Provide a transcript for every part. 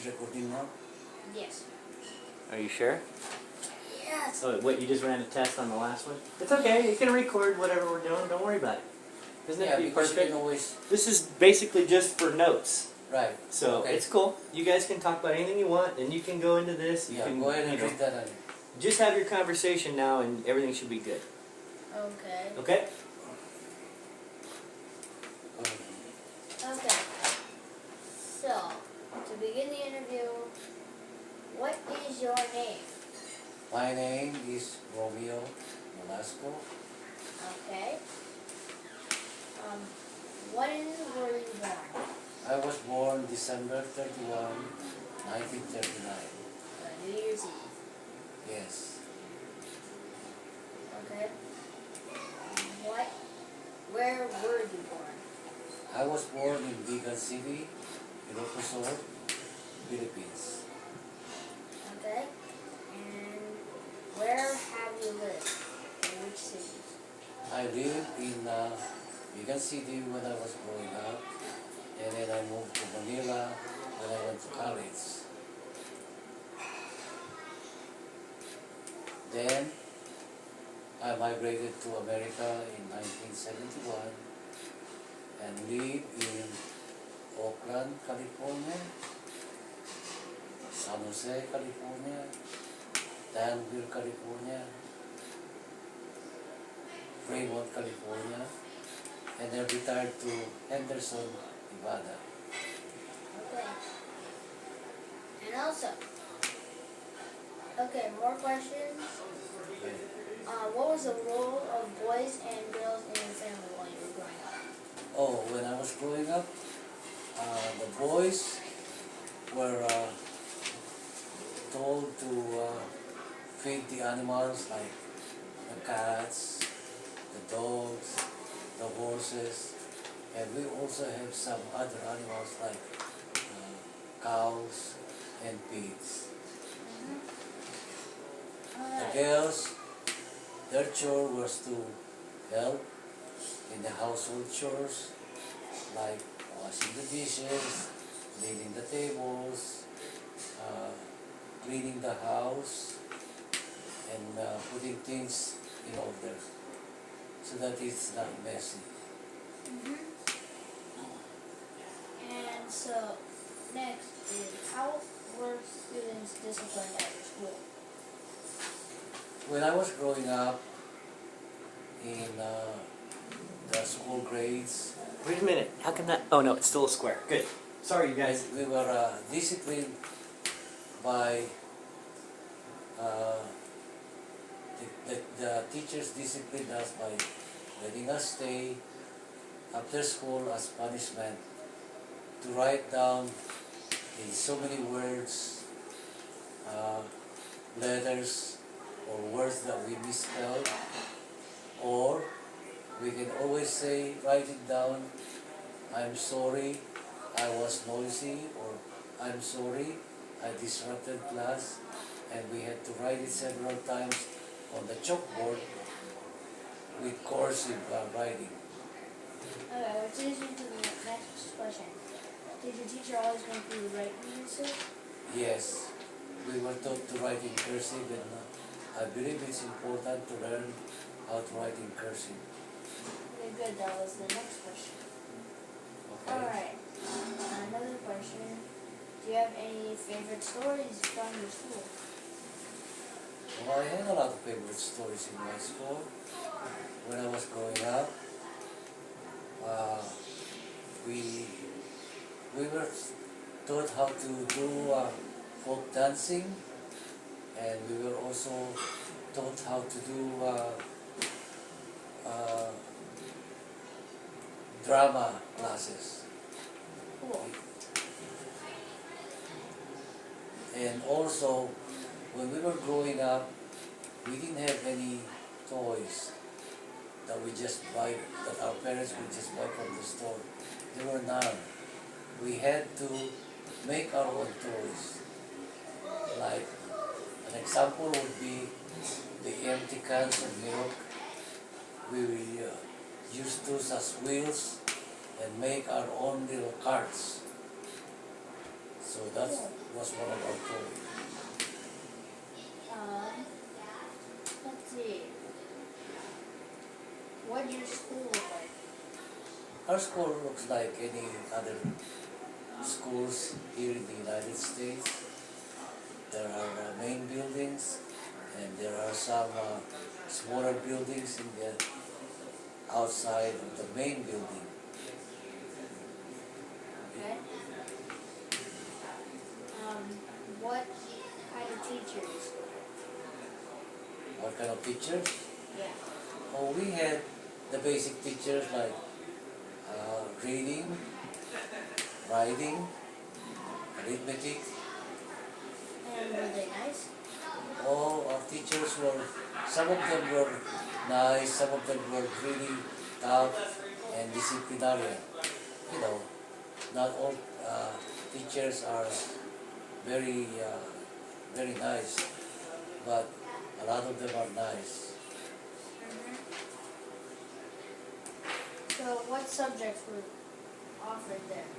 It's recording now? Yes. Are you sure? Yes. Oh, wait, you just ran a test on the last one? It's okay, you can record whatever we're doing, don't worry about it. Doesn't have to be because you perfect. can always... This is basically just for notes. Right. So, Okay. it's cool. You guys can talk about anything you want, and you can go into this. You Yeah, can, go ahead and you know, read that. just have your conversation now, and everything should be good. Okay. Okay? Okay. So, to begin the interview, what is your name? My name is Romeo Nolasco. Okay. When were you born? I was born December 31, 1939. New Year's Eve. Yes. Okay. Where were you born? I was born in Vigan City, Ilocos, Philippines. Okay. And where have you lived? In which cities? I lived in Vigan City when I was growing up, and then I moved to Manila when I went to college. Then I migrated to America in 1971 and lived in Oakland, California, San Jose, California, Danville, California, Fremont, California, and then retired to Henderson, Nevada. Okay. And also, okay, more questions. What was the role of boys and girls in your family while you were growing up? Oh, when I was growing up, the boys were told to feed the animals like the cats, the dogs, the horses, and we also have some other animals like cows and pigs. The girls, their chore was to help in the household chores like washing the dishes, cleaning the tables, cleaning the house, and putting things in order so that it's not messy. And so, next is, how were students disciplined at your school? When I was growing up in the school grades, Wait a minute, how come that? Oh no, it's still a square. Good. Sorry, you guys. we were disciplined by the teachers disciplined us by letting us stay after school as punishment to write down in so many words, letters or words that we misspelled, or we can always say, write it down, I'm sorry I was noisy, or I'm sorry I disrupted class, and we had to write it several times on the chalkboard with cursive writing. Okay, which leads me to the next question. Did your teacher always make you write in cursive? Yes, we were taught to write in cursive, and I believe it's important to learn how to write in cursive. Okay, good. That was the next question. Okay. Alright. Another question. Do you have any favorite stories from your school? Well, I had a lot of favorite stories in my school. When I was growing up, we were taught how to do folk dancing, and we were also taught how to do drama classes. Cool. And also, when we were growing up, we didn't have any toys that we just buy, that our parents would just buy from the store. There were none. We had to make our own toys. Like, an example would be the empty cans of milk. We will use those as wheels and make our own little carts. So that was one of our toys. Let's see. What did your school look like? Our school looks like any other schools here in the United States. There are main buildings, and there are some smaller buildings in the outside of the main building. Okay. What kind of teachers? What kind of teachers? Yeah. Oh, we had the basic teachers like reading, writing, arithmetic. And were they nice? All our teachers were, some of them were nice, some of them were really tough and disciplinarian. You know, not all teachers are very, very nice, but a lot of them are nice. So what subjects were offered there?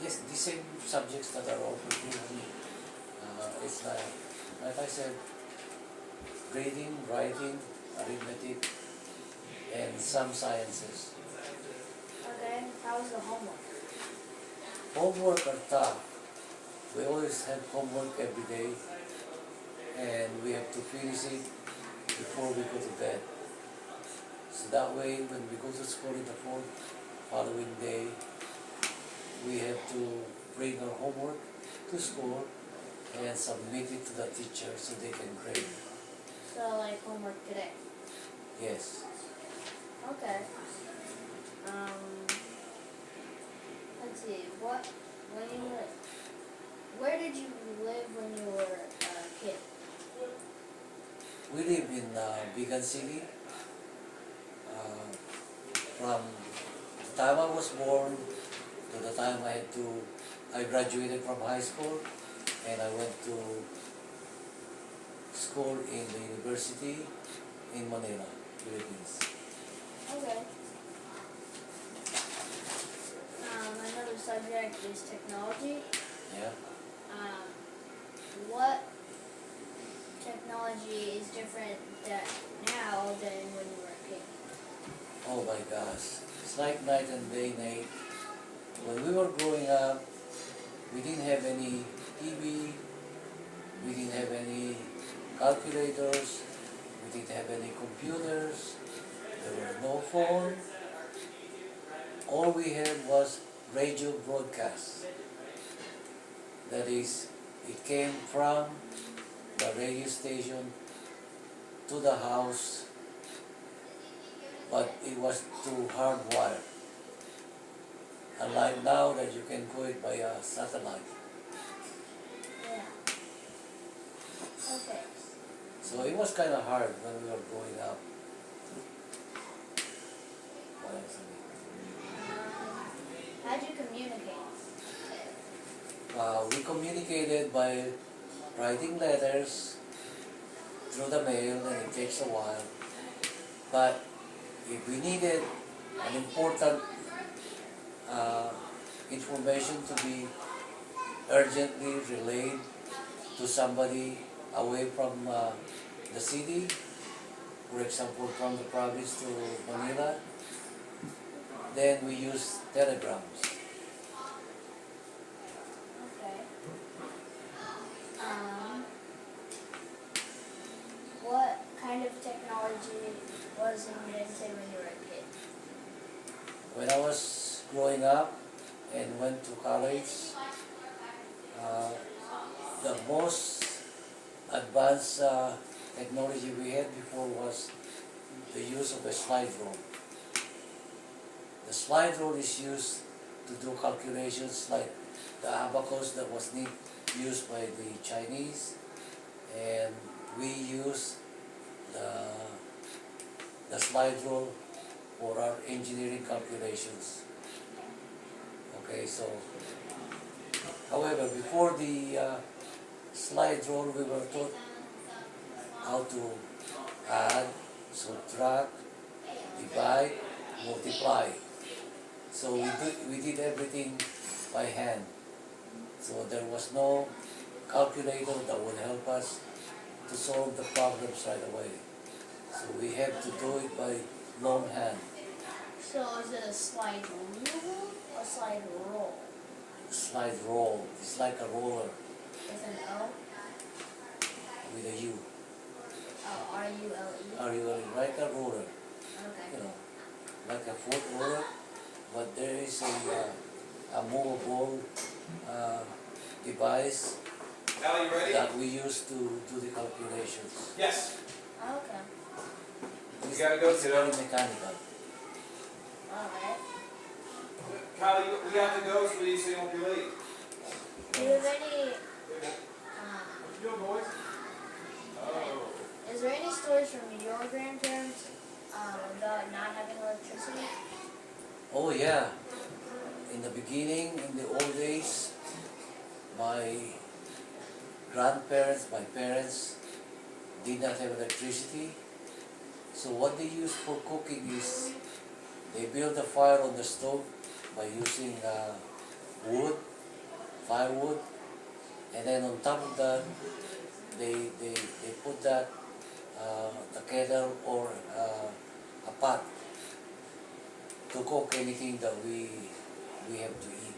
Yes, the same subjects that are offered here. It's like I said, reading, writing, arithmetic, and some sciences. Okay. How was the homework? Homework are tough. We always have homework every day, and we have to finish it before we go to bed. So that way, when we go to school in the following day, we have to bring our homework to school and submit it to the teacher so they can grade it. So like homework today. Yes. Okay. Let's see. Where did you live when you were a kid? We live in Bigan City. From the time I was born to the time I graduated from high school, and I went to school in the university in Manila, Philippines. Okay. Another subject is technology. Yeah. What technology is different now than when you were a kid? Oh my gosh. It's like night and day, Nate. When we were growing up, we didn't have any TV, we didn't have any calculators, we didn't have any computers, there was no phone. All we had was radio broadcast. That is, it came from the radio station to the house, but it was through hardwire. Unlike now that you can go it by a satellite. Yeah. Okay. So it was kind of hard when we were growing up. What else? How'd you communicate? We communicated by writing letters through the mail, and it takes a while. But if we needed an important information to be urgently relayed to somebody away from the city, for example from the province to Manila, then we use telegrams. Okay. What kind of technology was invented when you were a kid? When I was growing up and went to college, the most advanced technology we had before was the use of a slide rule. The slide rule is used to do calculations like the abacus that was used by the Chinese, and we use the slide rule for our engineering calculations. Okay, so however, before the slide rule, we were taught how to add, subtract, divide, multiply. So we did everything by hand. So there was no calculator that would help us to solve the problems right away. So we have to do it by longhand. So is it a slide rule or slide roll? Slide roll. It's like a roller With an O? with a U. Oh, R-U-L-E? Are you like a roller? Okay. You know, like a foot roller, but there is a movable device Al, you ready? that we use to do the calculations. Yes. Okay. You gotta go, It's kiddo. very mechanical. Alright. Kyle, we have to go so you won't be late. Do you have any, What you doing, boys? Oh. is there any stories from your grandparents about not having electricity? Oh yeah, in the beginning, in the old days, my grandparents, my parents did not have electricity. So what they used for cooking is they built a fire on the stove by using wood, firewood, and then on top of that, they put that the kettle or a pot to cook anything that we have to eat.